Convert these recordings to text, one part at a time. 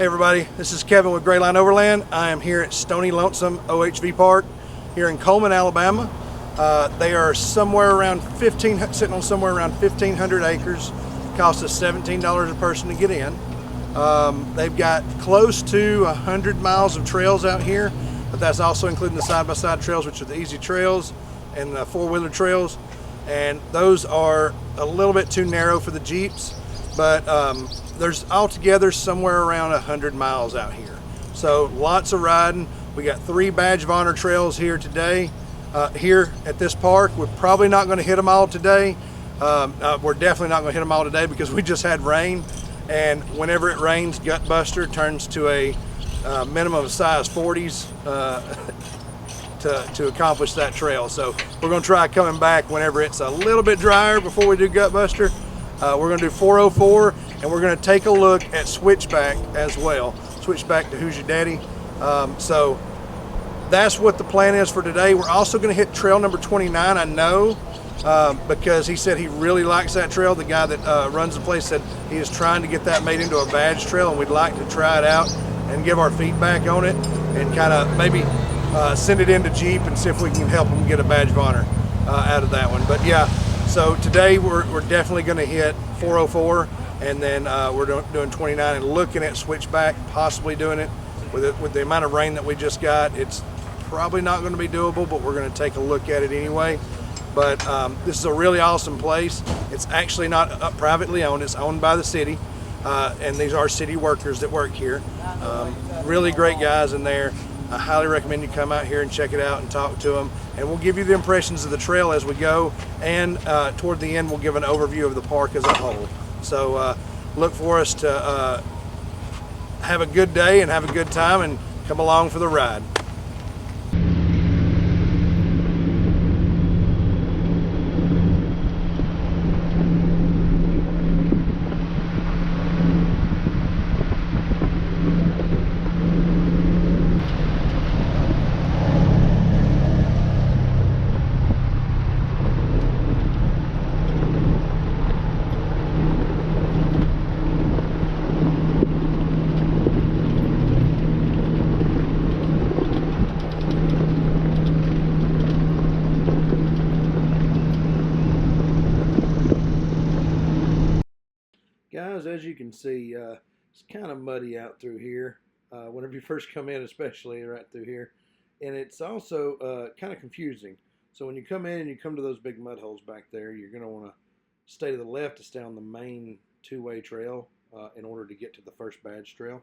Hey everybody, this is Kevin with Gray Line Overland. I am here at Stoney Lonesome OHV Park here in Coleman, Alabama. They are somewhere around sitting on somewhere around 1,500 acres. Costs us $17 a person to get in. They've got close to 100 miles of trails out here, but that's also including the side-by-side trails, which are the easy trails, and the four-wheeler trails. And those are a little bit too narrow for the Jeeps, but there's altogether somewhere around 100 miles out here. So lots of riding. We got 3 badge of honor trails here today, here at this park. We're probably not going to hit them all today. We're definitely not going to hit them all today because we just had rain, and whenever it rains, Gutbuster turns to a minimum of size 40s to accomplish that trail. So we're going to try coming back whenever it's a little bit drier before we do Gutbuster. We're going to do 404, and we're going to take a look at Switchback as well. Switchback to Who's Your Daddy. So that's what the plan is for today. We're also going to hit trail number 29, I know, because he said he really likes that trail. The guy that runs the place said he is trying to get that made into a badge trail, and we'd like to try it out and give our feedback on it and kind of maybe send it into Jeep and see if we can help them get a badge of honor out of that one. But yeah, so today we're definitely going to hit 404, and then we're doing 29 and looking at Switchback, possibly doing it with the amount of rain that we just got. It's probably not going to be doable, but we're going to take a look at it anyway. But this is a really awesome place. It's actually not privately owned. It's owned by the city, and these are city workers that work here. Really great guys in there. I highly recommend you come out here and check it out and talk to them. And we'll give you the impressions of the trail as we go. And toward the end, we'll give an overview of the park as a whole. So look for us to have a good day and have a good time and come along for the ride. Guys, as you can see, it's kind of muddy out through here whenever you first come in, especially right through here. And it's also kind of confusing. So when you come in and you come to those big mud holes back there, you're going to want to stay to the left to stay on the main two-way trail in order to get to the first badge trail.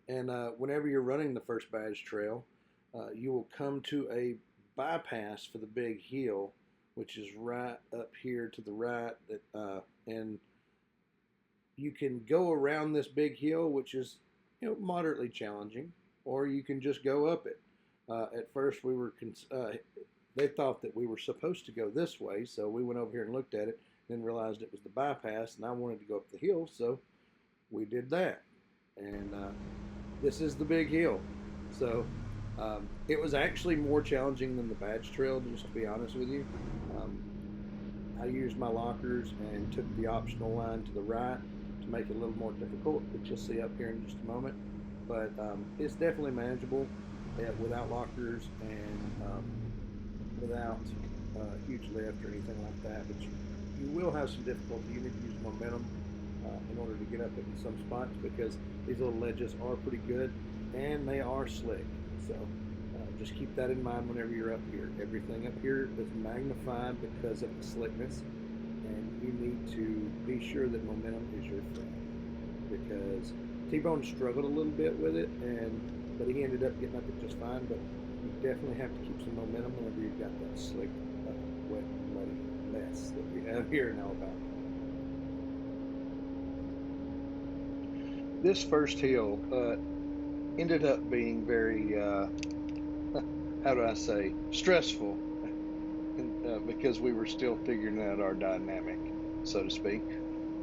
And whenever you're running the first badge trail, you will come to a bypass for the big hill, which is right up here to the right. And you can go around this big hill, which is, moderately challenging, or you can just go up it. At first, they thought that we were supposed to go this way, so we went over here and looked at it, then realized it was the bypass, and I wanted to go up the hill, so we did that. And this is the big hill. So it was actually more challenging than the badge trail, just to be honest with you. I used my lockers and took the optional line to the right to make it a little more difficult, which you'll see up here in just a moment. But it's definitely manageable without lockers and without huge lift or anything like that. But you will have some difficulty. You need to use momentum in order to get up in some spots, because these little ledges are pretty good and they are slick. So just keep that in mind whenever you're up here. Everything up here is magnified because of the slickness, and you need to be sure that momentum is your friend, because T-Bone struggled a little bit with it, but he ended up getting up it just fine. But you definitely have to keep some momentum whenever you've got that slick, wet, muddy mess that we have here in Alabama. This first hill ended up being very, how do I say, stressful, because we were still figuring out our dynamic, so to speak.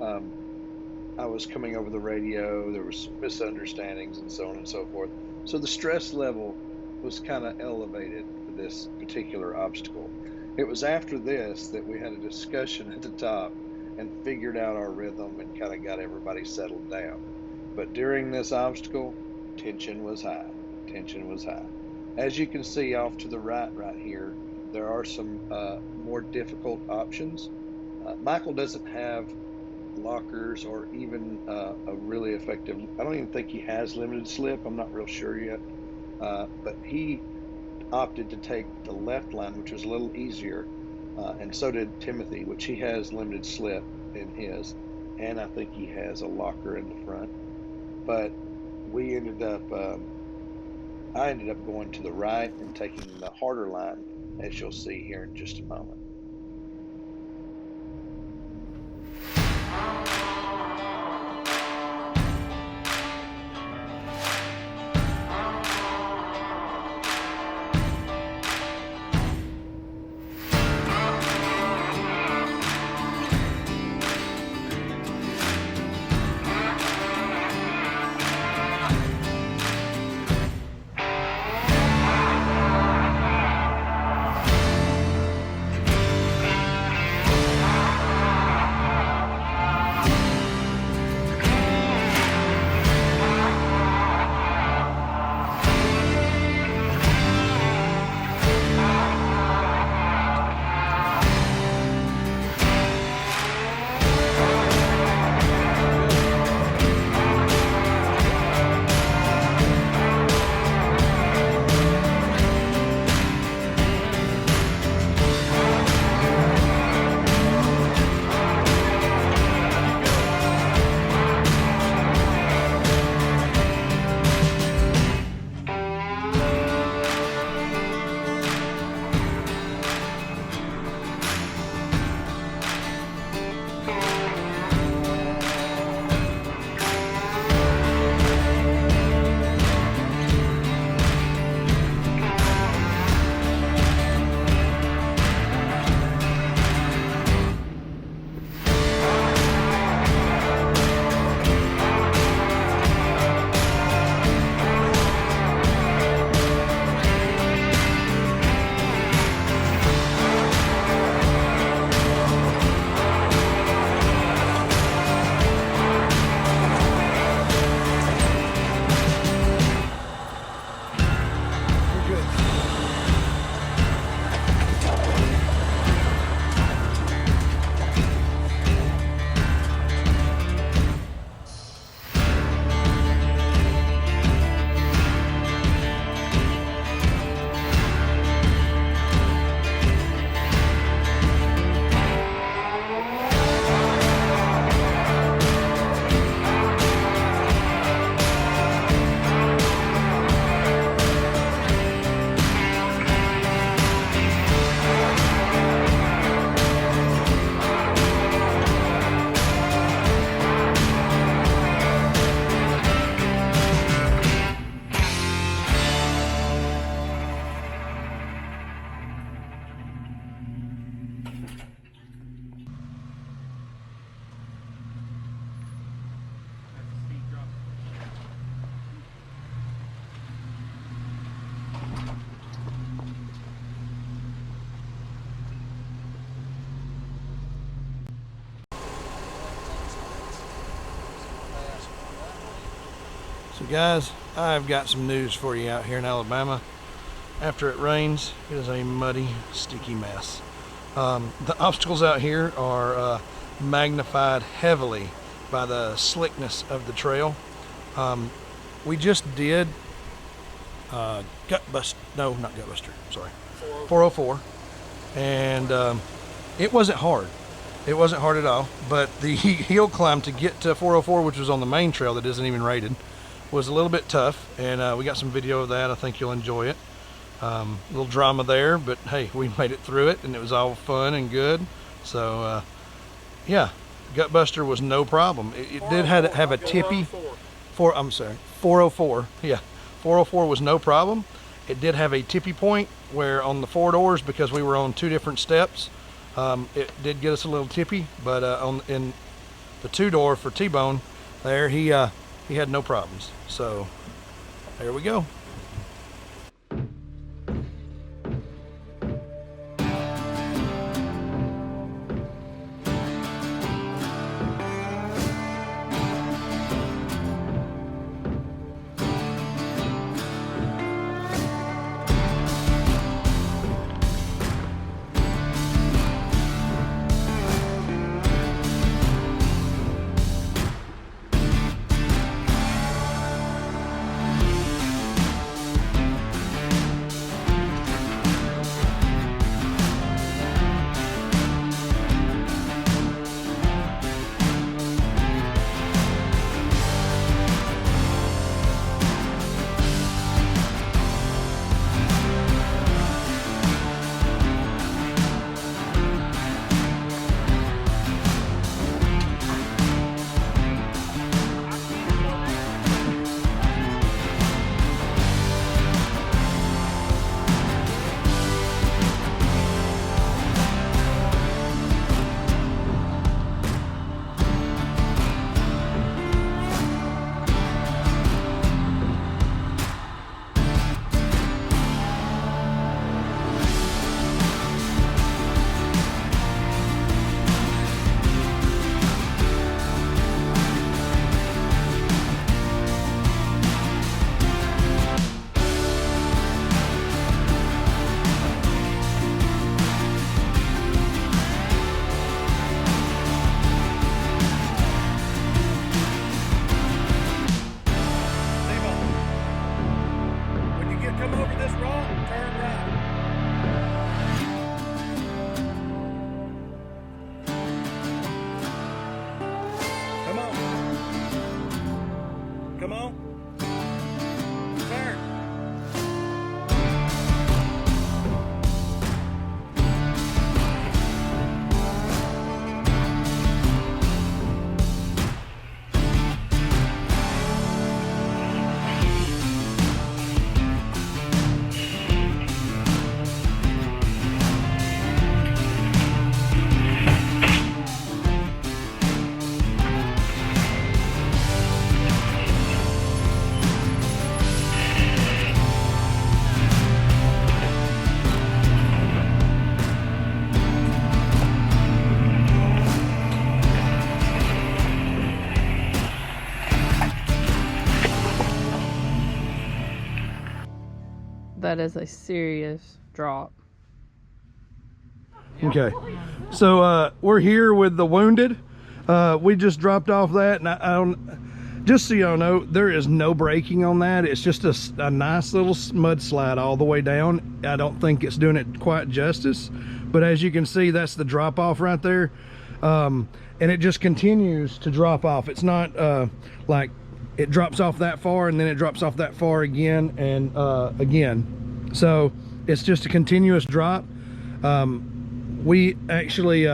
I was coming over the radio, there was misunderstandings and so on and so forth. So the stress level was kind of elevated for this particular obstacle. It was after this that we had a discussion at the top and figured out our rhythm and kind of got everybody settled down. But during this obstacle, tension was high. Tension was high. As you can see off to the right here, there are some more difficult options. Michael doesn't have lockers or even a really effective, I don't even think he has limited slip. I'm not real sure yet. But he opted to take the left line, which was a little easier. And so did Timothy, which he has limited slip in his. And I think he has a locker in the front. But we ended up, I ended up going to the right and taking the harder line, as you'll see here in just a moment. So guys, I've got some news for you out here in Alabama. After it rains, it is a muddy, sticky mess. The obstacles out here are magnified heavily by the slickness of the trail. We just did not Gutbuster, sorry, 404, and it wasn't hard. It wasn't hard at all, but the hill climb to get to 404, which was on the main trail that isn't even rated, was a little bit tough, and we got some video of that. I think you'll enjoy it. A little drama there, but hey, we made it through it, and it was all fun and good. So yeah, Gutbuster was no problem. It did have a tippy. 404. Yeah, 404 was no problem. It did have a tippy point where on the 4 doors, because we were on 2 different steps, it did get us a little tippy. But in the 2 door for T-Bone, there he had no problems. So there we go. Come on. Turn. That is a serious drop. Okay, so we're here with the wounded. We just dropped off that, and I don't, just so y'all know, there is no braking on that. It's just a nice little mudslide all the way down. I don't think it's doing it quite justice, but as you can see, that's the drop off right there, and it just continues to drop off. It's not like it drops off that far and then it drops off that far again and again. So it's just a continuous drop. We actually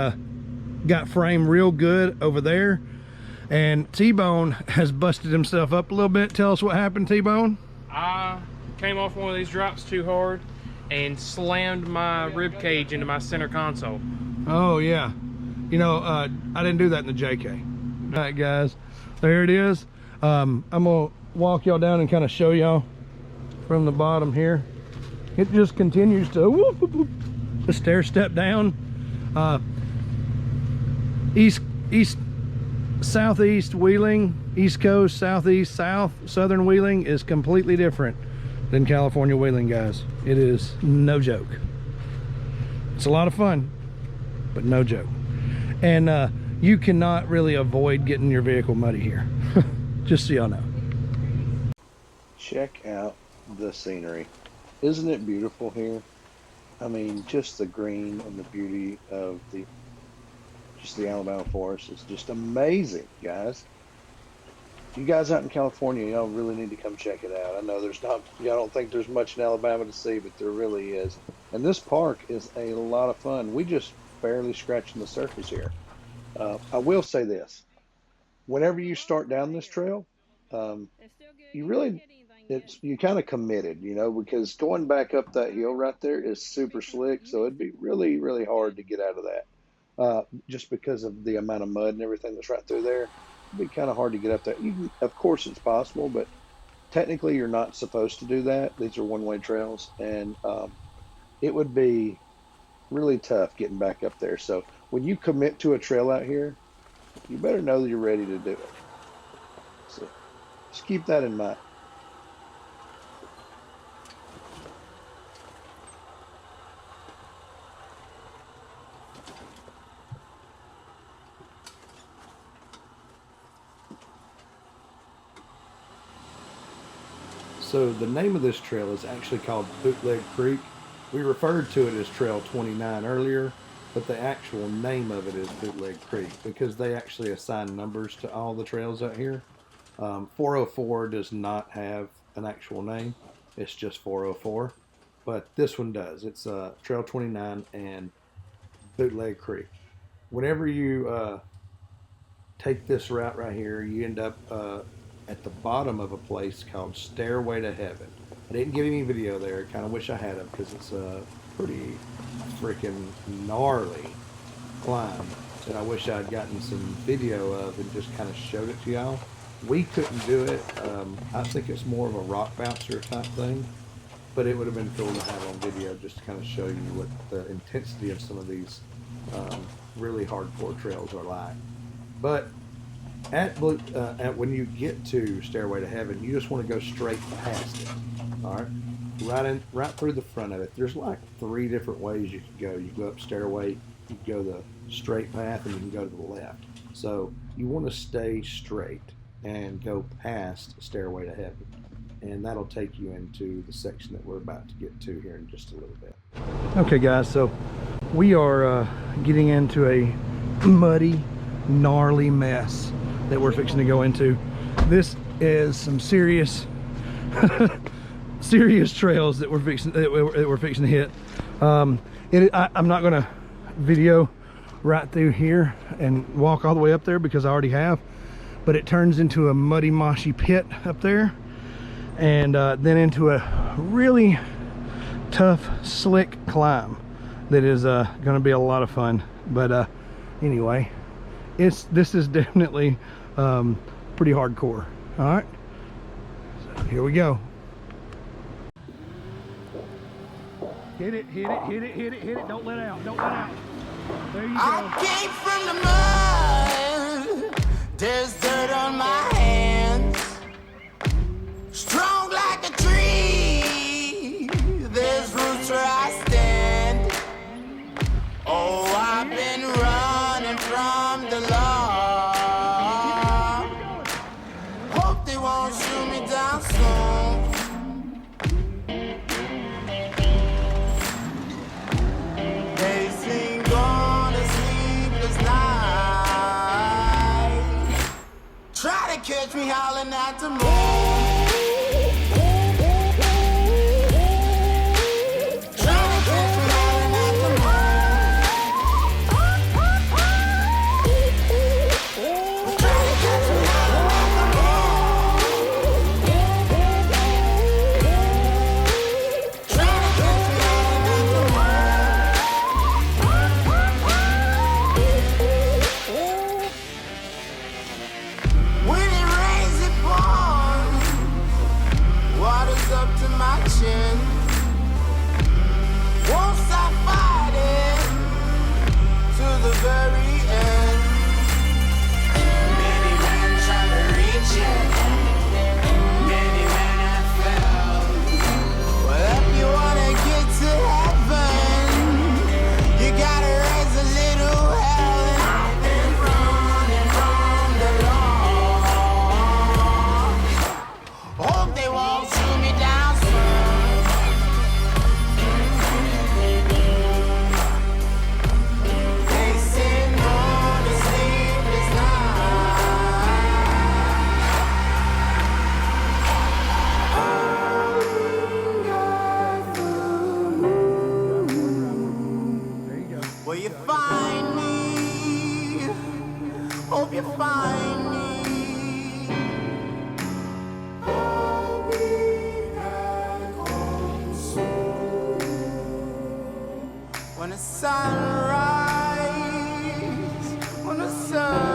got framed real good over there, and T-Bone has busted himself up a little bit. Tell us what happened, T-Bone. I came off one of these drops too hard and slammed my rib cage into my center console. Oh yeah, you know, I didn't do that in the JK. All right guys, there it is. I'm gonna walk y'all down and kind of show y'all from the bottom here. It just continues to whoop, whoop, whoop, the stair step down. Southeast wheeling, East Coast, Southeast, South, Southern wheeling is completely different than California wheeling, guys. It is no joke. It's a lot of fun, but no joke. And you cannot really avoid getting your vehicle muddy here. Just so y'all know. Check out the scenery. Isn't it beautiful here? I mean, just the green and the beauty of the Alabama forest is just amazing, guys. You guys out in California, y'all really need to come check it out. I know there's not, y'all don't think there's much in Alabama to see, but there really is. And this park is a lot of fun. We just barely scratching the surface here. I will say this. Whenever you start down this trail, you kind of committed, you know, because going back up that hill right there is super slick. So it'd be really, really hard to get out of that. Just because of the amount of mud and everything that's right through there. It'd be kind of hard to get up there. Of course it's possible, but technically you're not supposed to do that. These are one-way trails, and it would be really tough getting back up there. So when you commit to a trail out here, you better know that you're ready to do it. So just keep that in mind. So the name of this trail is actually called Bootleg Creek. We referred to it as Trail 29 earlier, but the actual name of it is Bootleg Creek because they actually assign numbers to all the trails out here. 404 does not have an actual name. It's just 404, but this one does. It's Trail 29 and Bootleg Creek. Whenever you take this route right here, you end up at the bottom of a place called Stairway to Heaven. I didn't get any video there. Kind of wish I had it because it's a pretty freaking gnarly climb that I wish I'd gotten some video of and just kind of showed it to y'all. We couldn't do it. I think it's more of a rock bouncer type thing, but it would have been cool to have on video just to kind of show you what the intensity of some of these really hardcore trails are like. But when you get to Stairway to Heaven, you just want to go straight past it. All right, right through the front of it. There's like 3 different ways you can go. You go up Stairway, you go the straight path, and you can go to the left. So you want to stay straight and go past Stairway to Heaven, and that'll take you into the section that we're about to get to here in just a little bit. Okay, guys, so we are getting into a muddy, gnarly mess that we're fixing to go into. This is some serious serious trails that we're fixing to hit. I'm not gonna video right through here and walk all the way up there because I already have, but it turns into a muddy, moshy pit up there, and then into a really tough, slick climb that is going to be a lot of fun. But anyway, this is definitely pretty hardcore. All right, so here we go. Hit it, hit it, hit it, hit it, hit it. Don't let out, don't let out. There you go. I came from the mud. There's dirt on my hands. Strong like a tree. There's roots where I stand. Oh, I've been running from the law. Hope they won't shoot me down soon. They sing on a sleepless night. Try to catch me howling at the moon. When the sunrise, when the sun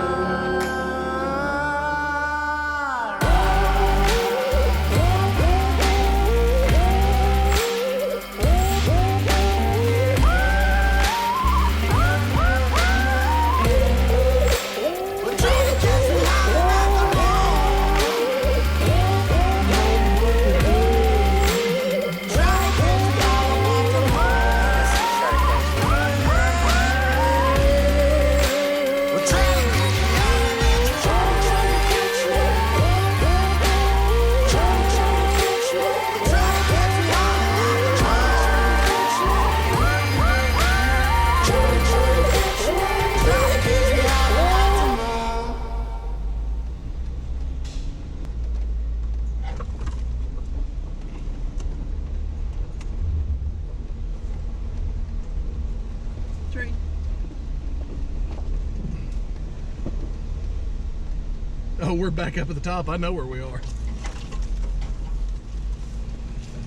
Oh, we're back up at the top. I know where we are.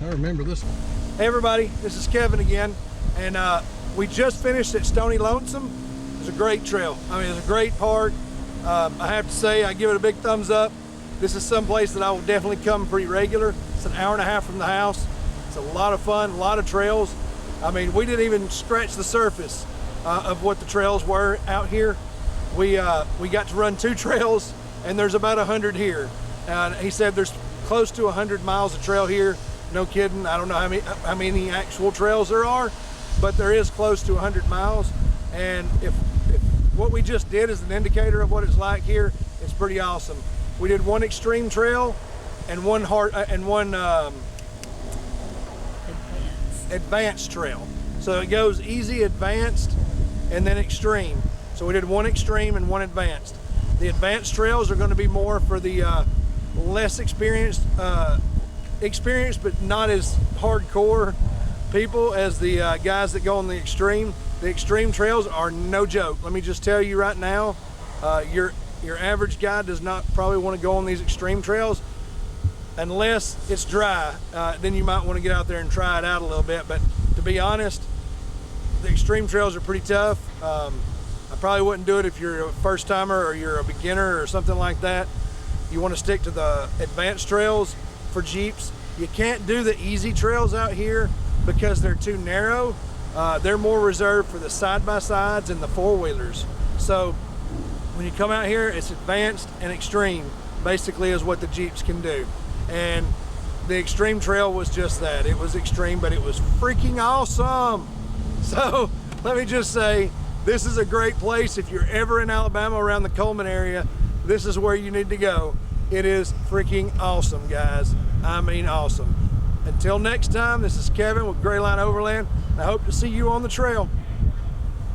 I remember this one. Hey everybody, this is Kevin again, and we just finished at Stoney Lonesome. It was a great trail. I mean, it was a great park. I have to say, I give it a big thumbs up. This is some place that I will definitely come pretty regular. It's an hour and a half from the house. It's a lot of fun, a lot of trails. I mean, we didn't even scratch the surface of what the trails were out here. We got to run 2 trails, and there's about 100 here. He said there's close to 100 miles of trail here. No kidding. I don't know how many actual trails there are, but there is close to 100 miles. And if what we just did is an indicator of what it's like here, it's pretty awesome. We did one extreme trail and one advanced trail. So it goes easy, advanced, and then extreme. So we did one extreme and one advanced. The advanced trails are going to be more for the less experienced, but not as hardcore people as the guys that go on the extreme. The extreme trails are no joke. Let me just tell you right now, your average guy does not probably want to go on these extreme trails unless it's dry. Then you might want to get out there and try it out a little bit. But to be honest, the extreme trails are pretty tough. I probably wouldn't do it if you're a first timer or you're a beginner or something like that. You want to stick to the advanced trails for Jeeps. You can't do the easy trails out here because they're too narrow. They're more reserved for the side-by-sides and the four-wheelers. So when you come out here, it's advanced and extreme, basically is what the Jeeps can do. And the extreme trail was just that. It was extreme, but it was freaking awesome. So let me just say, this is a great place. If you're ever in Alabama around the Coleman area, this is where you need to go. It is freaking awesome, guys. I mean awesome. Until next time, this is Kevin with Grayline Overland. I hope to see you on the trail.